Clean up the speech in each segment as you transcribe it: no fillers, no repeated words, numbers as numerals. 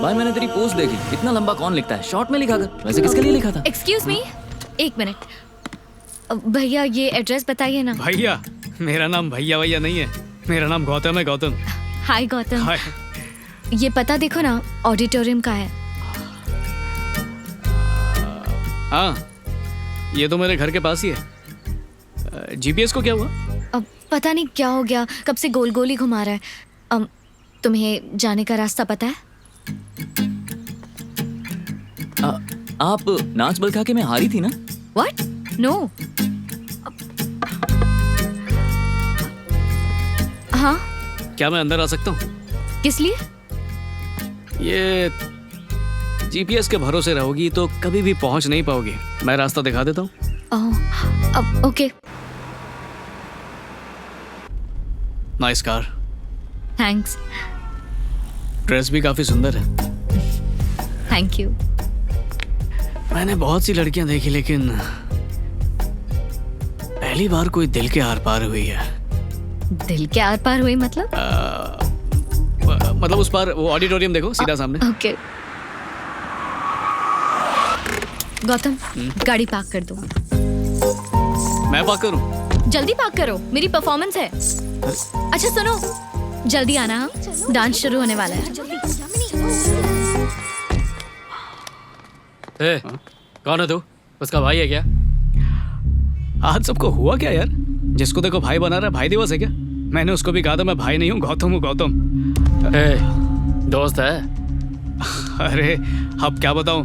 भाई मैंने तेरी पोस्ट देखी, इतना लंबा कौन लिखता है, शॉर्ट में लिखा कर। वैसे किसके लिए लिखा था? एक्सक्यूज मी, एक मिनट भैया, ये एड्रेस बताइए ना। भैया, मेरा नाम भैया भैया नहीं है, मेरा नाम गौतम है। गौतम। हाय गौतम। हाय। ये पता देखो ना, ऑडिटोरियम का है। हाँ, ये तो मेरे घर के पास ही है। जीपीएस को क्या हुआ? अब पता नहीं क्या हो गया, कब से गोल गोल ही घुमा रहा है। तुम्हें जाने का रास्ता पता है? आप नाच बल खा के मैं हारी थी ना? What? No. हाँ? क्या मैं अंदर आ सकता हूँ? किस लिए? ये जीपीएस के भरोसे रहोगी तो कभी भी पहुंच नहीं पाओगी। मैं रास्ता दिखा देता हूँ। अब okay. Nice car. Thanks. Dress भी काफी सुंदर है। Thank you. मैंने बहुत सी लड़कियां देखी, लेकिन पहली बार कोई दिल के आर पार हुई है। दिल के आर पार हुई मतलब? मतलब उस पार, वो ऑडिटोरियम देखो सीधा सामने। ओके। गौतम, गाड़ी पार्क कर दो। मैं पार्क करूं? जल्दी पार्क करो, मेरी परफॉर्मेंस है। अच्छा सुनो, जल्दी आना, हाँ? डांस शुरू होने वाला है। कौन है तू? उसका भाई है क्या? आज सबको हुआ क्या यार? जिसको देखो भाई बना रहा है। भाई दिवस है क्या? मैंने उसको भी कहा था मैं भाई नहीं हूँ, गौतम हूँ, गौतम। दोस्त है? अरे अब क्या बताऊं,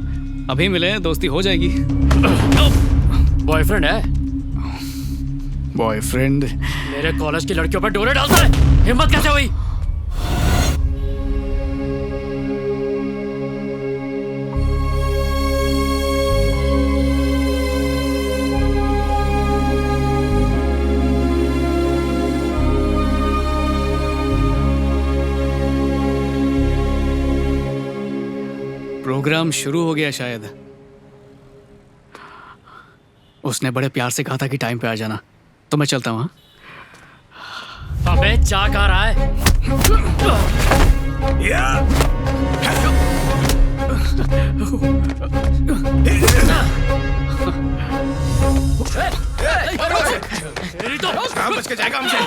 अभी मिले हैं, दोस्ती हो जाएगी। बॉयफ्रेंड है? बॉयफ्रेंड? मेरे कॉलेज की लड़कियों पर डोरे डालता है, हिम्मत कैसे हुई? प्रोग्राम शुरू हो गया शायद। उसने बड़े प्यार से कहा था कि टाइम पे आ जाना, तो मैं चलता हूँ। अबे जा कहाँ रहा है? काम बच के जाएगा हमसे।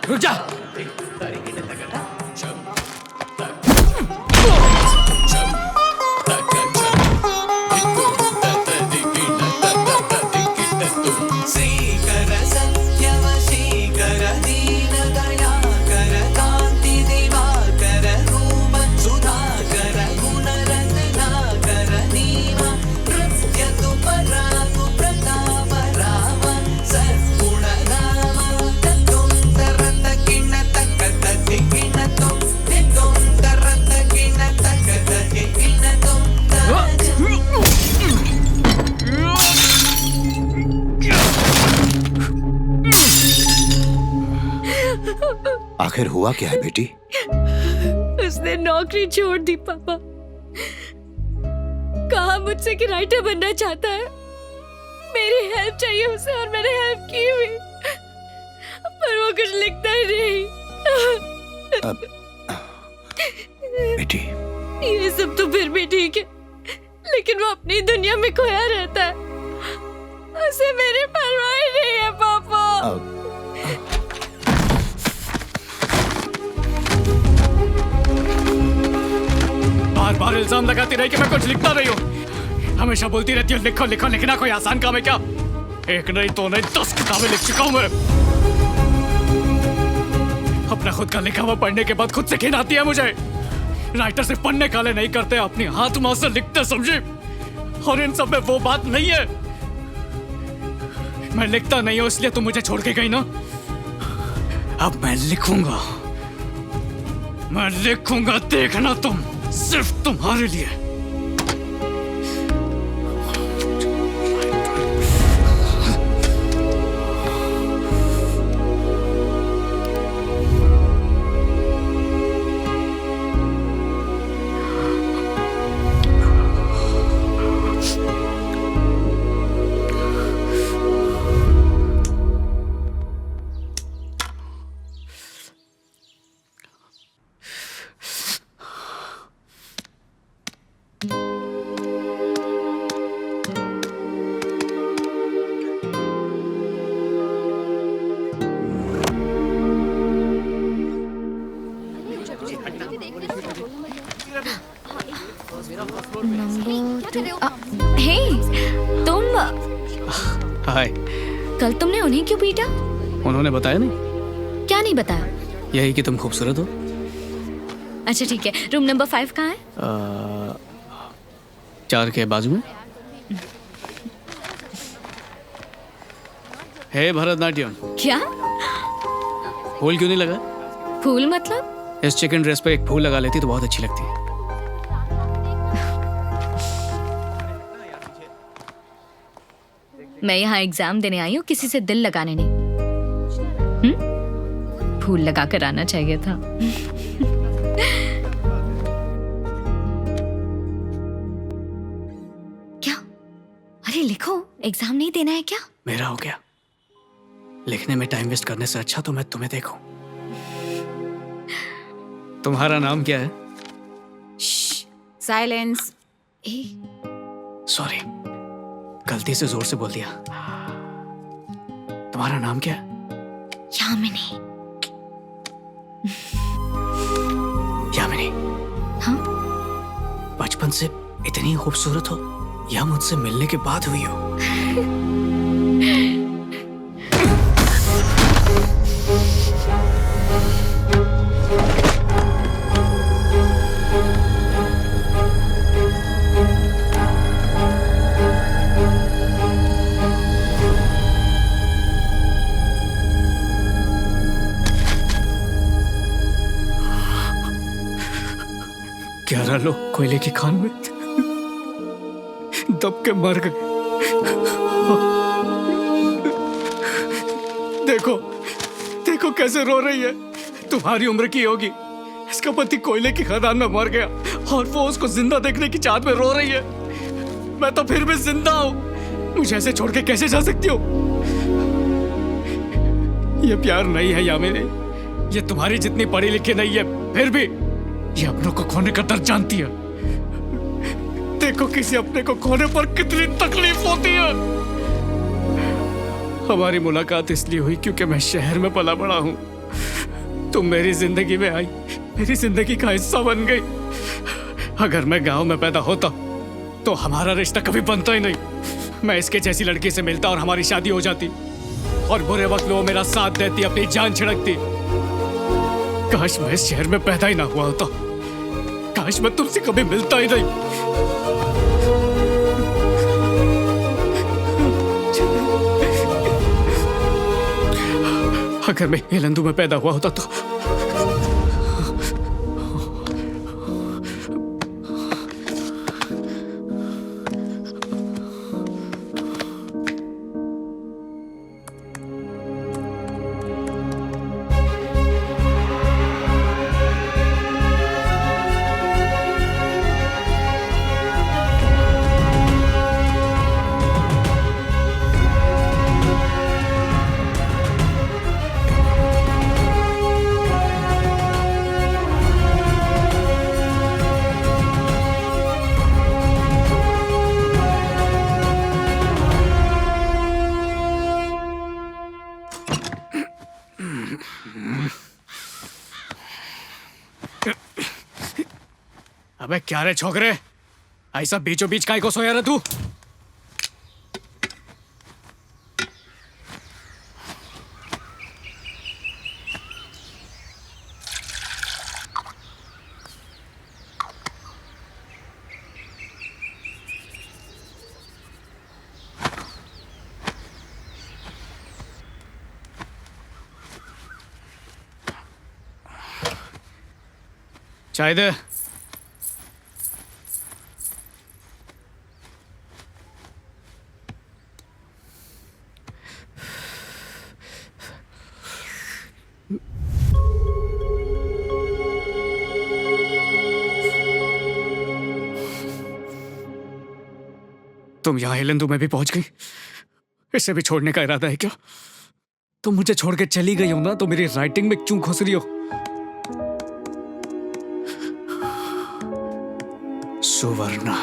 रुक जा। आखिर हुआ क्या है बेटी? उसने नौकरी छोड़ दी पापा। कहा मुझसे कि राइटर बनना चाहता है। मेरी हेल्प चाहिए उसे और मैंने हेल्प की भी, पर वो कुछ लिखता ही नहीं। बेटी, ये सब तो फिर भी ठीक है, लेकिन वो अपनी दुनिया में खोया रहता है। उसे मेरी परवाह ही नहीं है पापा। बार बार इल्जाम लगाती रही कि मैं कुछ लिखता नहीं हूँ। हमेशा बोलती रहती है लिखो लिखो, लिखना कोई आसान काम है क्या? एक नहीं, दो नहीं, 10 किताबें लिख चुका हूँ मैं। अपना खुद का लिखा हुआ पढ़ने के बाद खुद से घिन आती है मुझे। राइटर सिर्फ पन्ने काले नहीं करते, अपनी हाथ माँ से लिखते, समझे? और इन सब में वो बात नहीं है। मैं लिखता नहीं हूँ इसलिए तुम मुझे छोड़ के गई ना। अब मैं लिखूंगा, मैं लिखूंगा, देखना तुम, सिर्फ तुम्हारे लिए। हे तुम हाय। कल तुमने उन्हें क्यों पीटा? उन्होंने बताया नहीं? क्या नहीं बताया? यही कि तुम खूबसूरत हो। अच्छा ठीक है, रूम नंबर 5 कहाँ है? 4 के बाजू में। हे भरतनाट्यम, क्या फूल क्यों नहीं लगा? फूल मतलब? इस चिकन ड्रेस पे एक फूल लगा लेती तो बहुत अच्छी लगती। मैं यहाँ एग्जाम देने आई हूँ, किसी से दिल लगाने नहीं। फूल लगा कर आना चाहिए था। क्या? अरे लिखो, एग्जाम नहीं देना है क्या? मेरा हो गया। लिखने में टाइम वेस्ट करने से अच्छा तो मैं तुम्हें देखूं। तुम्हारा नाम क्या है? साइलेंस। सॉरी, गलती से जोर से बोल दिया। तुम्हारा नाम क्या है? यामिनी। यामिनी। हाँ? बचपन से इतनी खूबसूरत हो या मुझसे मिलने के बाद हुई हो? ग्यारह लोग कोयले की खान में दब के मर गए। देखो देखो कैसे रो रही है। तुम्हारी उम्र की होगी। इसका पति कोयले की खदान में मर गया और वो उसको जिंदा देखने की चाहत में रो रही है। मैं तो फिर भी जिंदा हूं। मुझे ऐसे छोड़ के कैसे जा सकती हो? ये प्यार नहीं है यामिनी। ये तुम्हारी जितनी पढ़ी लिखी नहीं है, फिर भी ये अपनों को खोने का दर्द जानती है। देखो किसी अपने को खोने पर कितनी तकलीफ होती है। हमारी मुलाकात इसलिए हुई क्योंकि मैं शहर में पला बड़ा हूं। तुम मेरी जिंदगी में आई, मेरी जिंदगी का हिस्सा बन गई। अगर मैं गांव में पैदा होता तो हमारा रिश्ता कभी बनता ही नहीं। मैं इसके जैसी लड़की से मिलता और हमारी शादी हो जाती, और बुरे वक्त में वो मेरा साथ देती, अपनी जान छिड़कती। काश मैं इस शहर में पैदा ही ना हुआ होता। काश मैं तुमसे कभी मिलता ही नहीं। अगर मैं हेलंदू में पैदा हुआ होता तो अबे क्या रे छोकरे, ऐसा बीचों बीच काहे को सोया रे तू? चाय दे। तुम यहाँ हेलंदू में भी पहुंच गई। इसे भी छोड़ने का इरादा है क्या? तुम मुझे छोड़ के चली गई हो ना, तो मेरी राइटिंग में क्यों घुस रही हो? सुवर्णा,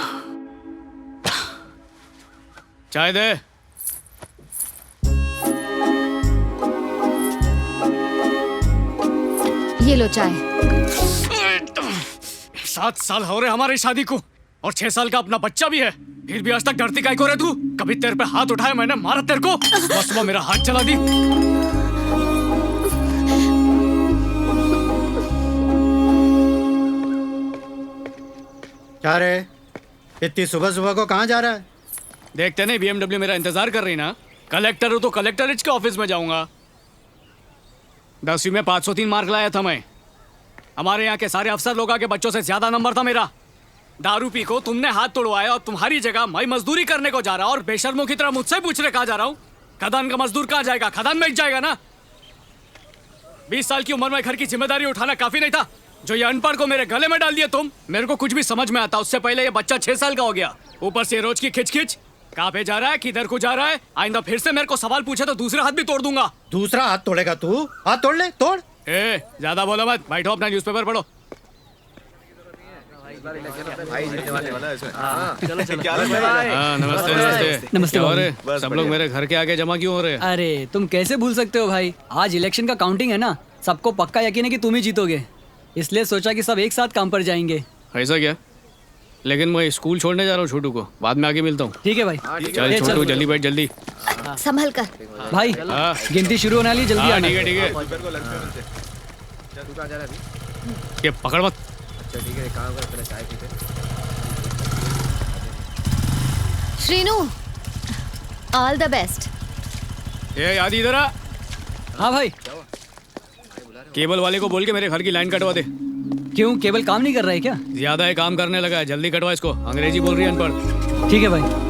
चाय दे। ये लो चाय। 7 साल हो रहे हमारी शादी को और 6 साल का अपना बच्चा भी है, फिर भी आज तक डरती काहे को रे तू? कभी तेरे पे हाथ उठाया मैंने, मारा तेरे को? बस वो मेरा हाथ चला दी। क्या रे, इतनी सुबह सुबह को कहाँ जा रहा है? देखते नहीं BMW मेरा इंतजार कर रही ना। कलेक्टर हूँ तो कलेक्टरेट के ऑफिस में जाऊंगा। 10वीं में 503 मार्क लाया था मैं। हमारे यहाँ के सारे अफसर लोगों के बच्चों से ज्यादा नंबर था मेरा। दारू पी को तुमने हाथ तोड़वाया और तुम्हारी जगह मैं मजदूरी करने को जा रहा और बेशर्मों की तरह मुझसे पूछ रहे कहाँ जा रहा हूँ? खदान का मजदूर कहाँ जाएगा? खदान में जाएगा ना। 20 साल की उम्र में घर की जिम्मेदारी उठाना काफी नहीं था? जो ये अनपढ़ को मेरे गले में डाल दिया तुम। मेरे को कुछ भी समझ में आता, उससे पहले ये बच्चा 6 साल का हो गया। ऊपर से रोज की खिच कहाँ पे जा रहा है, किधर को जा रहा है? आइंदा फिर से मेरे को सवाल पूछे तो दूसरा हाथ भी तोड़ दूंगा। दूसरा हाथ तोड़ेगा तू? हाथ तोड़ ले, तोड़। ए, ज्यादा बोलो मत, बैठो अपना न्यूज़पेपर पढ़ो। हाँ, नमस्ते नमस्ते। नमस्ते क्या हो भाई। रहे? सब लोग मेरे घर के आगे जमा क्यों हो रहे हैं? अरे तुम कैसे भूल सकते हो भाई, आज इलेक्शन का काउंटिंग है ना, सबको पक्का यकीन है कि तुम ही जीतोगे, इसलिए सोचा कि सब एक साथ काम पर जाएंगे। ऐसा क्या? लेकिन मैं स्कूल छोड़ने जा रहा हूँ छोटू को, बाद में आके मिलता हूँ। ठीक है भाई। चल ए, छोटू जल्दी बैठ जल्दी। संभल कर। भाई हाँ। गिनती शुरू होने वाली, जल्दी हाँ, आना। ठीक है। ये पकड़ मत। Srinu, all the best. ये याद इधर आ। हाँ भाई। केबल वाले को बोल के मेरे घर की लाइन कटवा दे। क्यों, केबल काम नहीं कर रहा है क्या? ज्यादा है काम करने लगा है, जल्दी कटवा इसको। अंग्रेजी बोल रही है अनपढ़। ठीक है भाई।